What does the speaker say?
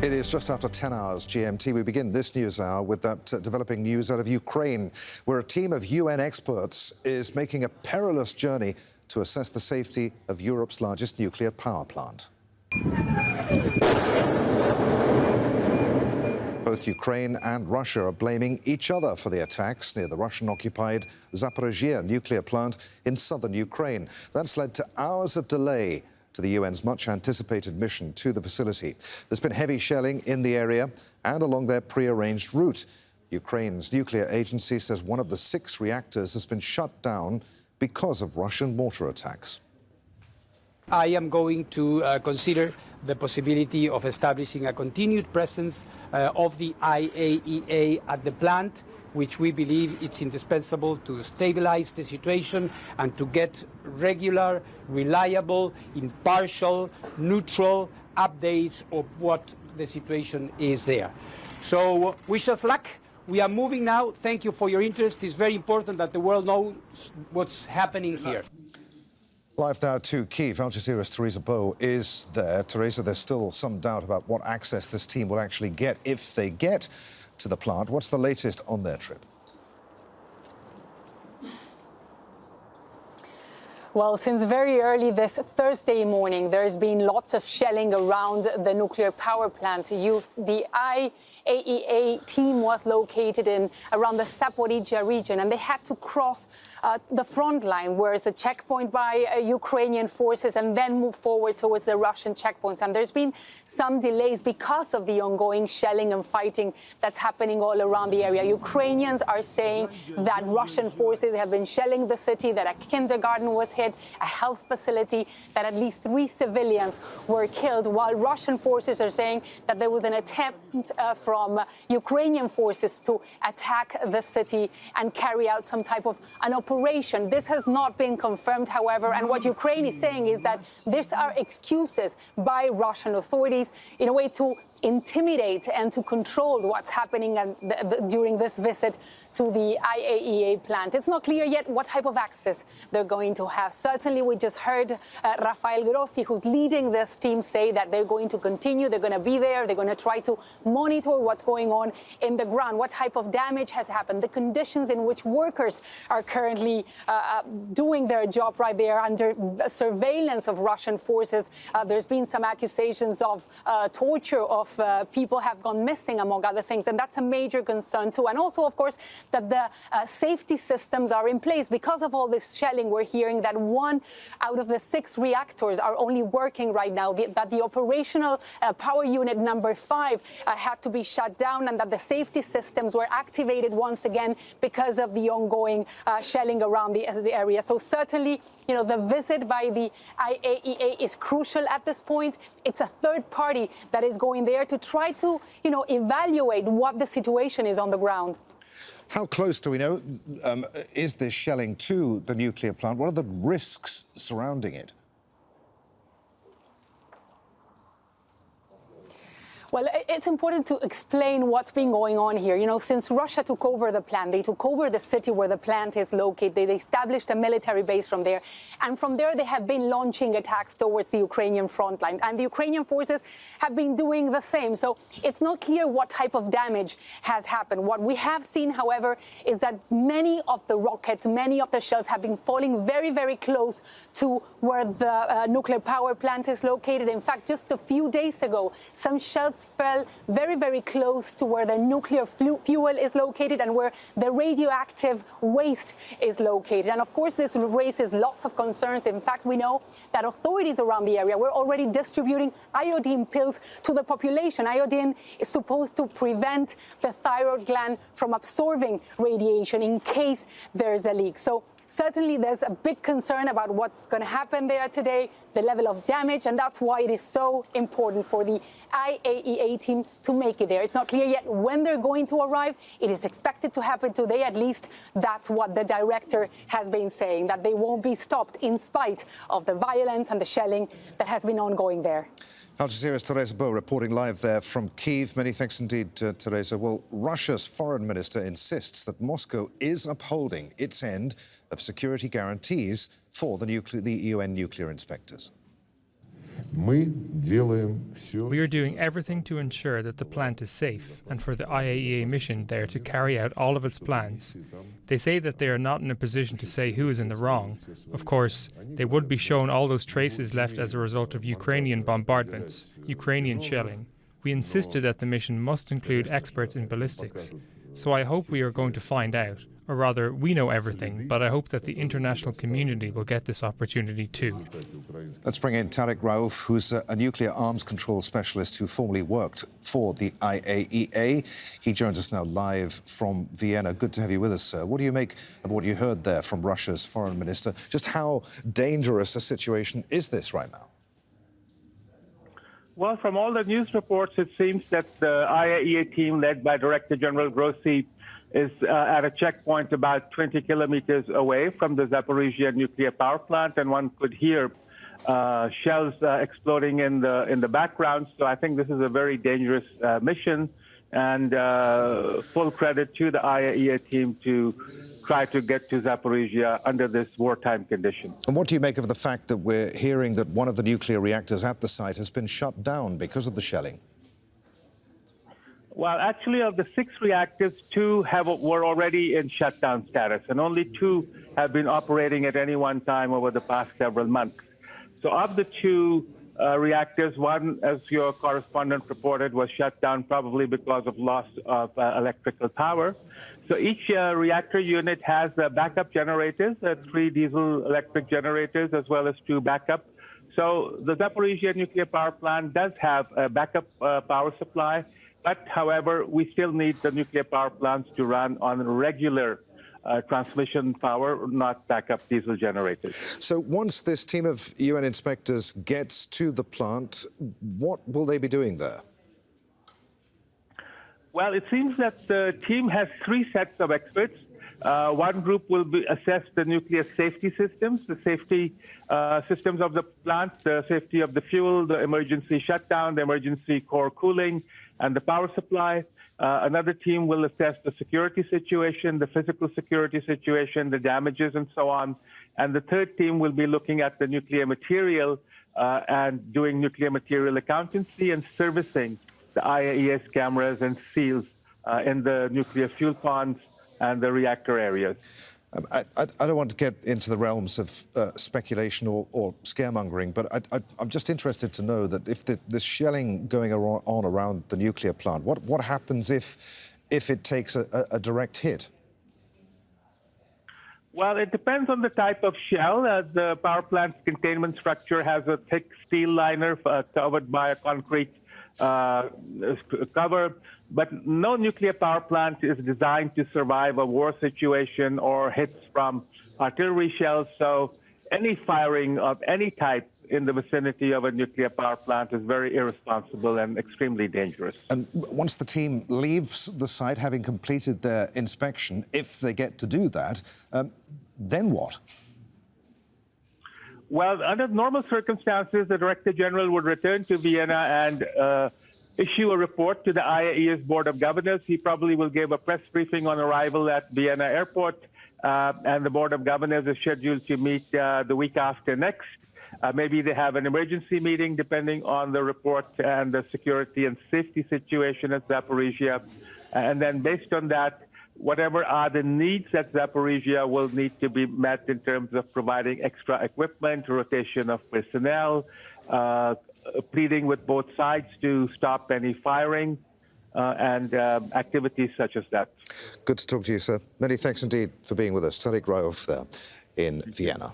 It is just after 10 hours GMT. We begin this news hour with that developing news out of Ukraine, where a team of UN experts is making a perilous journey to assess the safety of Europe's largest nuclear power plant. Both Ukraine and Russia are blaming each other for the attacks near the Russian-occupied Zaporizhzhia nuclear plant in southern Ukraine. That's led to hours of delay to the UN's much-anticipated mission to the facility. There's been heavy shelling in the area and along their pre-arranged route. Ukraine's nuclear agency says one of the 6 reactors has been shut down because of Russian mortar attacks. I am going to consider the possibility of establishing a continued presence of the IAEA at the plant, which we believe it's indispensable to stabilize the situation and to get regular, reliable, impartial, neutral updates of what the situation is there. So wish us luck. We are moving now. Thank you for your interest. It's very important that the world knows what's happening here. Live now to Kyiv. Al Jazeera's Teresa Bow is there. Teresa, there's still some doubt about what access this team will actually get if they get to the plant. What's the latest on their trip? Well, since very early this Thursday morning, there's been lots of shelling around the nuclear power plant. The IAEA team was located in around the Zaporizhzhia region, and they had to cross the front line, where is a checkpoint by Ukrainian forces, and then move forward towards the Russian checkpoints. And there's been some delays because of the ongoing shelling and fighting that's happening all around the area. Ukrainians are saying that Russian forces have been shelling the city, that a kindergarten was hit, a health facility, that at least 3 civilians were killed, while Russian forces are saying that there was an attempt from Ukrainian forces to attack the city and carry out some type of an operation. This has not been confirmed, however, and what Ukraine is saying is that these are excuses by Russian authorities in a way to intimidate and to control what's happening during this visit to the IAEA plant. It's not clear yet what type of access they're going to have. Certainly, we just heard Rafael Grossi, who's leading this team, say that they're going to continue, they're going to be there, they're going to try to monitor what's going on in the ground, what type of damage has happened, the conditions in which workers are currently doing their job right there under surveillance of Russian forces. There's been some accusations of torture, of people have gone missing, among other things, and that's a major concern too. And also, of course, that the safety systems are in place. Because of all this shelling, we're hearing that 1 out of the 6 reactors are only working right now, that the operational power unit number 5 had to be shut down, and that the safety systems were activated once again because of the ongoing shelling around the area. So certainly, you know, the visit by the IAEA is crucial at this point. It's a third party that is going there to try to, you know, evaluate what the situation is on the ground. How close do we know is this shelling to the nuclear plant? What are the risks surrounding it? Well, it's important to explain what's been going on here. You know, since Russia took over the plant, they took over the city where the plant is located. They established a military base from there. And from there, they have been launching attacks towards the Ukrainian front line. And the Ukrainian forces have been doing the same. So it's not clear what type of damage has happened. What we have seen, however, is that many of the rockets, many of the shells have been falling very, very close to where the nuclear power plant is located. In fact, just a few days ago, some shells fell very, very close to where the nuclear fuel is located and where the radioactive waste is located. And of course, this raises lots of concerns. In fact, we know that authorities around the area were already distributing iodine pills to the population. Iodine is supposed to prevent the thyroid gland from absorbing radiation in case there's a leak. So certainly, there's a big concern about what's going to happen there today, the level of damage, and that's why it is so important for the IAEA team to make it there. It's not clear yet when they're going to arrive. It is expected to happen today, at least. That's what the director has been saying, that they won't be stopped in spite of the violence and the shelling that has been ongoing there. Al Jazeera's Teresa Bow reporting live there from Kyiv. Many thanks indeed, Teresa. Well, Russia's foreign minister insists that Moscow is upholding its end of security guarantees for the UN nuclear inspectors. We are doing everything to ensure that the plant is safe and for the IAEA mission there to carry out all of its plans. They say that they are not in a position to say who is in the wrong. Of course, they would be shown all those traces left as a result of Ukrainian bombardments, Ukrainian shelling. We insisted that the mission must include experts in ballistics. So I hope we are going to find out, or rather, we know everything, but I hope that the international community will get this opportunity too. Let's bring in Tariq Rauf, who's a nuclear arms control specialist who formerly worked for the IAEA. He joins us now live from Vienna. Good to have you with us, sir. What do you make of what you heard there from Russia's foreign minister? Just how dangerous a situation is this right now? Well, from all the news reports, it seems that the IAEA team led by Director General Grossi is at a checkpoint about 20 kilometers away from the Zaporizhzhia nuclear power plant, and one could hear shells exploding in the background. So I think this is a very dangerous mission, and full credit to the IAEA team to try to get to Zaporizhzhia under this wartime condition. And what do you make of the fact that we're hearing that one of the nuclear reactors at the site has been shut down because of the shelling? Well, actually, of the 6 reactors, 2 were already in shutdown status, and only 2 have been operating at any one time over the past several months. So of the 2 reactors, one, as your correspondent reported, was shut down probably because of loss of electrical power. So each reactor unit has backup generators, 3 diesel electric generators, as well as 2 backup. So the Zaporizhzhia nuclear power plant does have a backup power supply, but however, we still need the nuclear power plants to run on regular transmission power, not backup diesel generators. So once this team of UN inspectors gets to the plant, what will they be doing there? Well, it seems that the team has 3 sets of experts. One group will assess the nuclear safety systems, the safety systems of the plant, the safety of the fuel, the emergency shutdown, the emergency core cooling, and the power supply. Another team will assess the security situation, the physical security situation, the damages, and so on. And the third team will be looking at the nuclear material and doing nuclear material accountancy and servicing the IAEA's cameras and seals in the nuclear fuel ponds and the reactor areas. I don't want to get into the realms of speculation or scaremongering, but I'm just interested to know that if this shelling going on around the nuclear plant, what happens if it takes a direct hit? Well, it depends on the type of shell. The power plant's containment structure has a thick steel liner covered by a concrete cover, but no nuclear power plant is designed to survive a war situation or hits from artillery shells. So any firing of any type in the vicinity of a nuclear power plant is very irresponsible and extremely dangerous. And once the team leaves the site, having completed their inspection, if they get to do that, then what? Well, under normal circumstances, the Director General would return to Vienna and issue a report to the IAEA's Board of Governors. He probably will give a press briefing on arrival at Vienna Airport, and the Board of Governors is scheduled to meet the week after next. Maybe they have an emergency meeting, depending on the report and the security and safety situation at Zaporizhzhia. And then based on that, whatever are the needs at Zaporizhzhia will need to be met in terms of providing extra equipment, rotation of personnel, pleading with both sides to stop any firing, and activities such as that. Good to talk to you, sir. Many thanks indeed for being with us. Tariq Rauf there in Vienna.